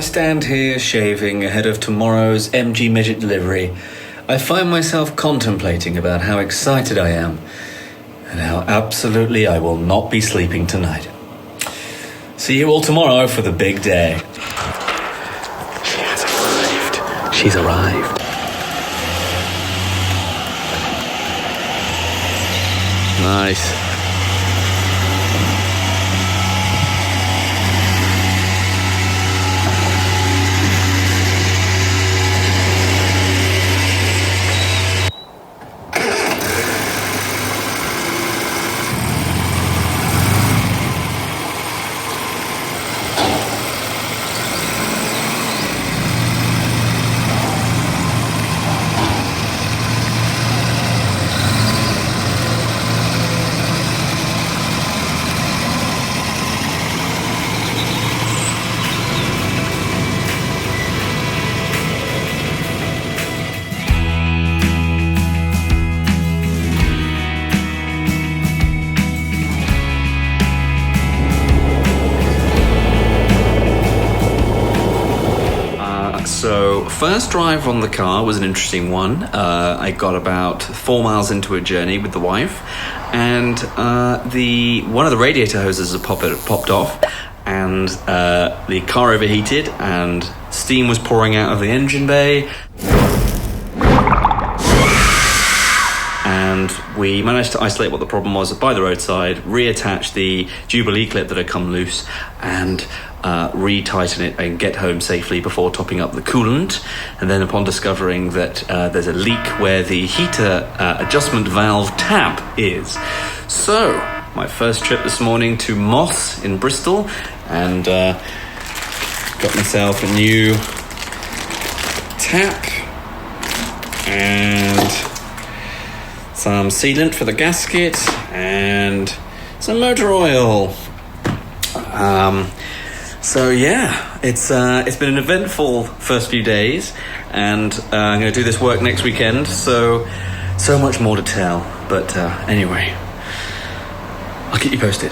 I stand here shaving ahead of tomorrow's MG Midget delivery, I find myself contemplating about how excited I am and how absolutely I will not be sleeping tonight. See you all tomorrow for the big day. She has arrived. She's arrived. Nice. So, first drive on the car was an interesting one. I got about 4 miles into a journey with the wife, and one of the radiator hoses had popped off, and the car overheated, and steam was pouring out of the engine bay. And we managed to isolate what the problem was by the roadside, reattach the Jubilee clip that had come loose, and retighten it and get home safely before topping up the coolant. And then upon discovering that there's a leak where the heater adjustment valve tap is. So, my first trip this morning to Moss in Bristol, and got myself a new tap and some sealant for the gasket and some motor oil. So yeah, it's been an eventful first few days, and I'm going to do this work next weekend, so much more to tell. But anyway, I'll keep you posted.